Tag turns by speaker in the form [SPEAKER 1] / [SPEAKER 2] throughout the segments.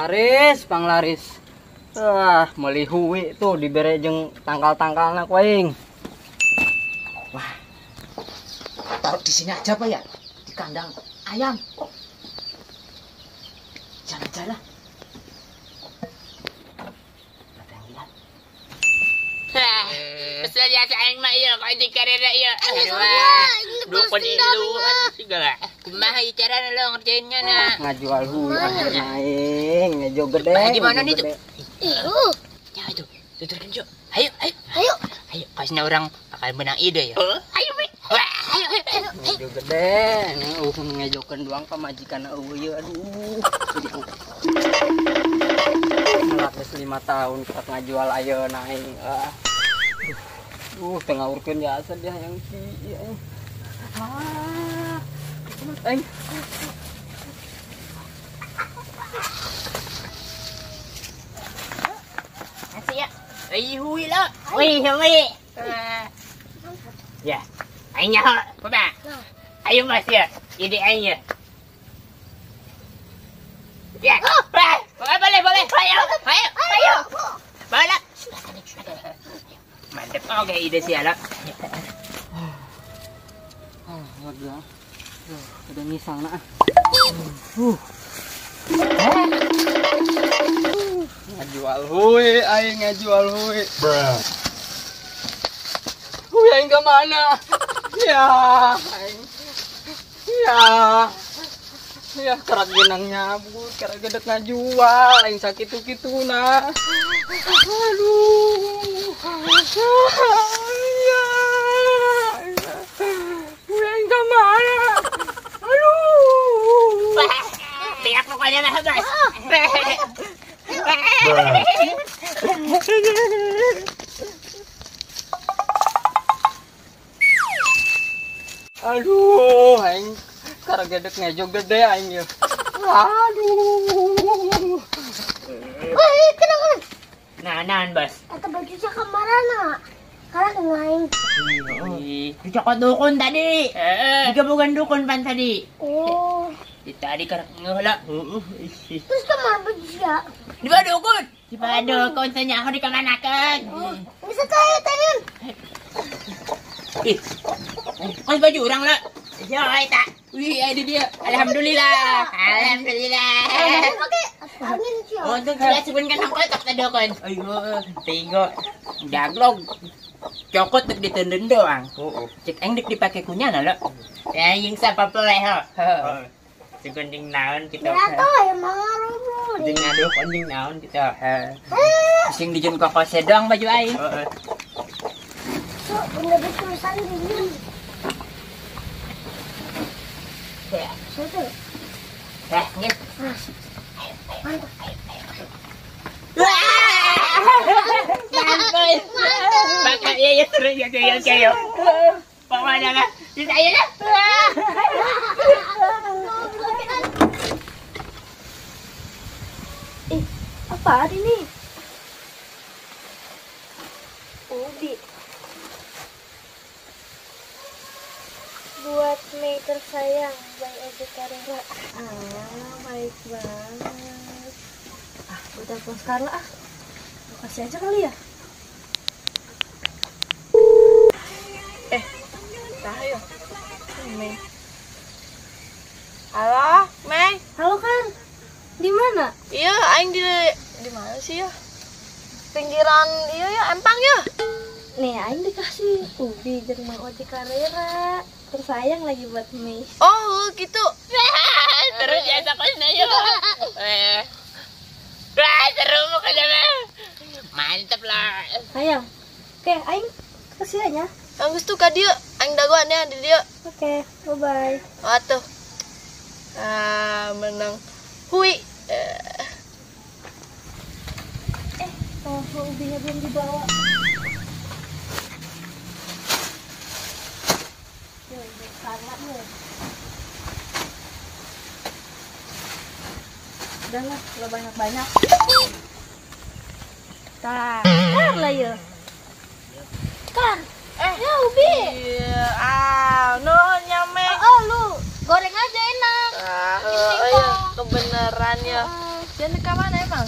[SPEAKER 1] Panglaris. Meuli huwi tuh dibere jeung tangkal-tangkalna kuing.
[SPEAKER 2] Wah. Taruh di sini aja Pak ya. Di kandang ayam. Jangan aja lah. Ada yang lihat.
[SPEAKER 3] Pasal dia sayang mak ya, kau di karera ya. Dukun ilu segala. Kumaha cara lo ngerjainnya nak?
[SPEAKER 1] Ngajual huwi aing, ngejo gede.
[SPEAKER 3] Gimana nih tuh? Ya itu, tuturin Jo. Ayo. Ayo, kasih orang bakal menang ide ya. Ayo,
[SPEAKER 1] Ngejo gede, ngejokeun doang ka majikan eueuh aduh. Melatih 5 tahun kita ngajual ayeuna aing. Tengah urkeun biasa dia yang kieu. Aing.
[SPEAKER 3] Asik ya. Hui lo. Hui. Ya. Aing nyaho, Papa. Ayo Mas ya. Ide aing ya. Ya. Boleh. Ayo. Boleh. Mantap. Oke, ide sih ala.
[SPEAKER 1] Lega. Udah ngisangna ah. Ngajual huwi, aing ngajual huwi. Huwi aing ke mana? Ya, aing. Ya, kerak genang nyabut, kerak gedek ngajual, aing sakitu-kituna. Aduh. Ya. Huwi aing ke mana? Aduh.
[SPEAKER 3] Biar pokoknya lah, guys.
[SPEAKER 1] Aduh, aing karagedek ngejo gede aing ya. Aduh.
[SPEAKER 4] Kenapa?
[SPEAKER 3] Nahan, Bos.
[SPEAKER 4] Atau baju sa kamarana. Karena dengain.
[SPEAKER 3] Dicokot dukun tadi. Jika bukan dukun pan tadi.
[SPEAKER 4] Oh.
[SPEAKER 3] Di tadi karak ngeula.
[SPEAKER 4] Terus kemana baju siya?
[SPEAKER 3] Di bawah dukun. Di bawah dukun tanya aku di kemanakan.
[SPEAKER 4] Bisa tayo tayo.
[SPEAKER 3] Kau baju orang lah. Ya, tak. Wih, ada dia. Alhamdulillah.
[SPEAKER 4] Pakai angin siya.
[SPEAKER 3] Oh, untuk kita sebenarnya angkat tak dukun. Ayo, tiga. Daglog. Cokot dek ditenden doang. Cek eng dek dipakai kunyana lo. Ya, yang siapa peleh ho. Segonding naon kita.
[SPEAKER 4] Berapa ya mangaruh bro?
[SPEAKER 3] Jeung ngadu konding naon kita. Sing dijun kokose doang baju aing.
[SPEAKER 4] So, benda tulisan gini.
[SPEAKER 3] Ya,
[SPEAKER 4] Satu.
[SPEAKER 3] ngin.
[SPEAKER 4] Mantap.
[SPEAKER 3] Mantap. Bakal ya terus ya. Pokoknya lah. Di saya lah.
[SPEAKER 4] Apa ini? Ubi. Buat Mei tersayang, by Edi Karera. Baik banget. Gue telepon Scarla ah. Gue kasih aja kali ya.
[SPEAKER 5] Tayo. Mei. Halo, Mei.
[SPEAKER 4] Halo kan? Di mana?
[SPEAKER 5] Iya, aing di mana sih ya? Pinggiran iya ya, empang ya.
[SPEAKER 4] Nih, aing dikasih ubi jeung Mang Odi Karera. Tersayang lagi buat Mei.
[SPEAKER 5] Oh, gitu.
[SPEAKER 3] Terus ya sakosna yo. Seru pokoknya mah. Mantap lah.
[SPEAKER 4] Sayang. Oke, aing kasih aja.
[SPEAKER 5] Anggus tuh ka dieu, aing dagoannya di dieu.
[SPEAKER 4] Oke, bye-bye.
[SPEAKER 5] Atuh. Menang. Hui.
[SPEAKER 4] Oh, ubinya belum dibawa. Udahlah, kalau banyak-banyak. Tar lah ya. Kan, ya ubi.
[SPEAKER 5] Iya, nyame.
[SPEAKER 4] Lu goreng aja enak.
[SPEAKER 5] Kebenaran ya. Jangan ke mana emang?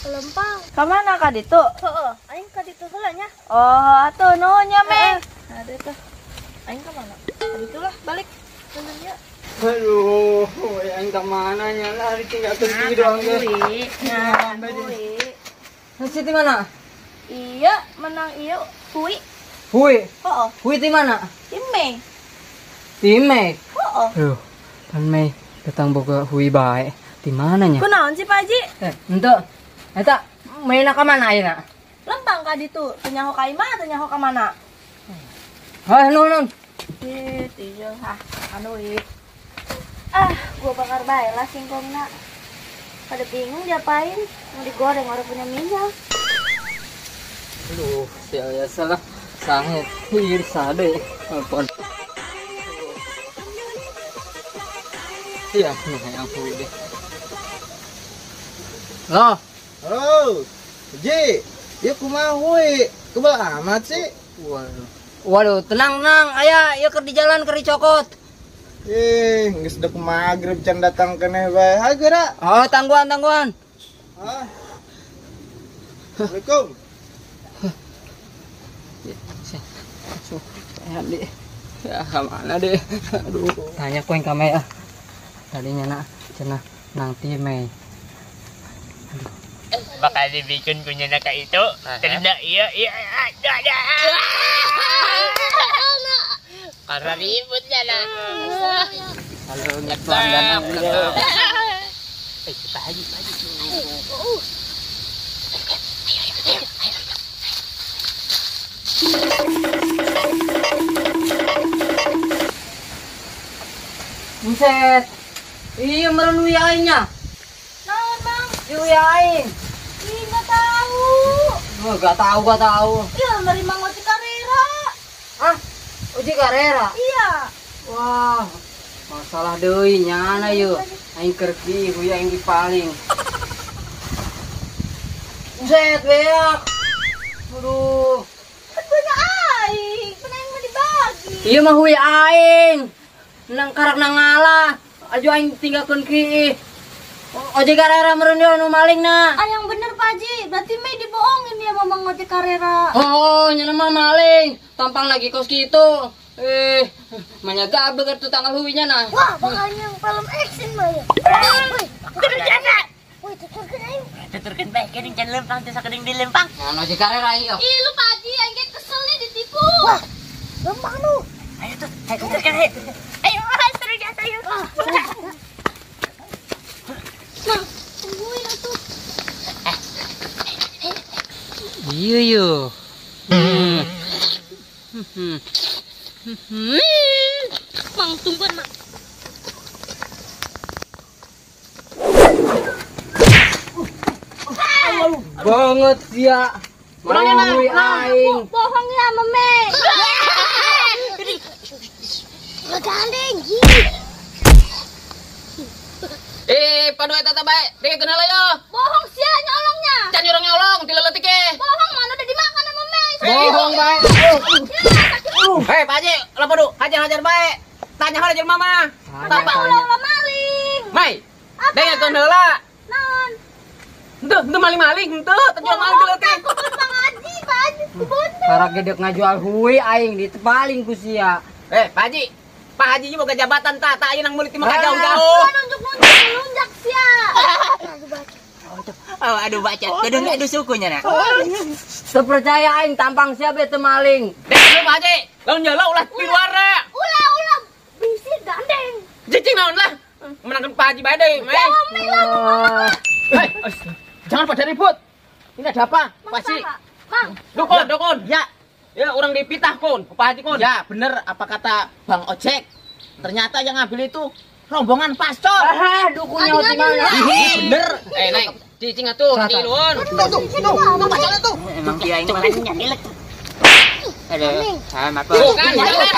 [SPEAKER 4] Lempang.
[SPEAKER 5] Ke mana Kak Ditu?
[SPEAKER 4] Heeh, aing ka ditu heula nya.
[SPEAKER 5] Oh, atuh nuhunnya Meh. Ada tuh. Aing ke mana? Kak Ditu lah balik. Nuhunnya.
[SPEAKER 1] Aduh, yang kemana nya lah ditinggalkan di doang deh. Masih di mana?
[SPEAKER 5] Iya, menang iya. Hui.
[SPEAKER 1] Hui,
[SPEAKER 5] Oh,
[SPEAKER 1] Hui di mana?
[SPEAKER 5] tim Mei.
[SPEAKER 1] Di Mei.
[SPEAKER 5] Oh,
[SPEAKER 1] Aduh, pan Mei datang boga Hui bae. Di mana nya?
[SPEAKER 5] kunaon sih Pak Haji?
[SPEAKER 1] Ente, eta Mei nak kemana ayeuna?
[SPEAKER 5] Lempang Kak Ditu. Tenyaho ka imah, tenyaho ka mana?
[SPEAKER 1] Hah, nun.
[SPEAKER 5] Tieu hah, anu ieu.
[SPEAKER 4] Gua bakar bae lah singkongna. Pada bingung diapain? Mau digoreng orang punya minyak.
[SPEAKER 1] Aduh, saya salah sangat hir sade. Apaan? Iya, yang Hui deh. Loh,
[SPEAKER 6] Oh, Ji, ya kumaha we? Kebal amat sih.
[SPEAKER 1] waduh, tenang, ayah, ya di jalan ke cokot.
[SPEAKER 6] Geus dek magrib can datang keneh bae. Ha geura.
[SPEAKER 1] Oh, tangguhan.
[SPEAKER 6] Ah. Assalamualaikum.
[SPEAKER 1] Saya deh, ya kemana deh? Aduh, tanya koin kame ya. Tadinya nak cenah nang Timei.
[SPEAKER 3] Bakal dibikin punya nak itu. Tidak iya. Ada. Karena ributnya lah.
[SPEAKER 1] Kalau nggak pelanggan aku.
[SPEAKER 3] Pak Haji.
[SPEAKER 1] Buset. Iya meren uyainnya.
[SPEAKER 5] Naon, Bang?
[SPEAKER 1] Uyain.
[SPEAKER 5] Ih, enggak tahu.
[SPEAKER 1] Oh, gak tahu.
[SPEAKER 5] Ya, mari Mang Ojek Karera.
[SPEAKER 1] Ah, uji karera.
[SPEAKER 5] Iya.
[SPEAKER 1] Wah, masalah deui nyana yeuh. Aing kerki uyain di paling. Buset, beak. Aduh.
[SPEAKER 5] Punya aing, punya aing mah dibagi.
[SPEAKER 1] Iya mah huy aing. Nang karak nang ngalah. Aju aing tinggalkeun kieu. Ojek karera meureun anu malingna.
[SPEAKER 5] Yang bener Pak Haji, berarti Mei dibohongin ya sama Mang Ojek Karera.
[SPEAKER 1] Oh, nyana mah maling. Tampang lagi kos kitu. Manya gabeug atuh tanggal huwinya nah.
[SPEAKER 4] Wah, makanya yang film action mah ya.
[SPEAKER 3] Terus jana.
[SPEAKER 4] Woi, tuturkeun aing.
[SPEAKER 3] Tuturkan baik kening can lempang teh sakening dilempang.
[SPEAKER 1] Nah, ojek karera ieu.
[SPEAKER 5] Ih, lu Pak Haji, aing ge kesel nih ditipu.
[SPEAKER 4] Wah, lempang lu.
[SPEAKER 3] Ayo tuh, tuturkan ayo. Ayo, seru jasa yuk.
[SPEAKER 4] Nah, tungguin atuh.
[SPEAKER 1] Iya yeuh.
[SPEAKER 4] Mang tungguan, Mang.
[SPEAKER 1] Banget ya. Mana huy aing.
[SPEAKER 4] Bohong ya sama Mei. Gandeng, Ji.
[SPEAKER 1] Padu eta teh bae. Dek kenal yo.
[SPEAKER 5] Bohong sia nyolongnya.
[SPEAKER 1] Can nyolong ti leuletik ke.
[SPEAKER 5] Bohong mana udah dimakan sama Mei.
[SPEAKER 1] Bohong bae. Hei, Pak Haji, lah padu, hajar bae. Tanya hal jelema mah.
[SPEAKER 5] Bapak ulah maling.
[SPEAKER 1] Mai. Dengekeun heula.
[SPEAKER 5] Naon?
[SPEAKER 1] Henteu maling-maling, henteu, teu jual maling leuletik.
[SPEAKER 5] Kubun Mang Haji, Pak Haji, kubun.
[SPEAKER 1] Karek gedek ngajual huy aing ditepaling ku sia. Pak Haji boga jabatan ta ayeuna nang meuli ti mah jauh-jauh.
[SPEAKER 5] Nunjuk-nunjuk sia.
[SPEAKER 3] Oh, aduh baca. Gedung sukunya nak.
[SPEAKER 1] Teu percaya aing tampang sia be teu maling. Dek lu Pak Haji, lamun nyeula ulah piluara.
[SPEAKER 5] Ulah bisi gandeng.
[SPEAKER 1] Cicing naon lah. Menangkan Pak Haji bae deui, Mei. Hei, jangan pada ribut. Ini ada apa? Pak Haji.
[SPEAKER 5] Mang,
[SPEAKER 1] Dukun. Ya. Ya, orang dipitah kun, Pak Haji kun.
[SPEAKER 2] Ya, bener apa kata Bang Ojek. Ternyata yang ngambil itu rombongan pastor.
[SPEAKER 1] Dukunnya di mana?
[SPEAKER 2] Bener.
[SPEAKER 1] Neng, cicing atuh, di nuhun.
[SPEAKER 2] Tuh, pastornya tuh.
[SPEAKER 3] Emang dia ini malah nyakilek. Aduh, maaf.
[SPEAKER 1] Bukan, jangan.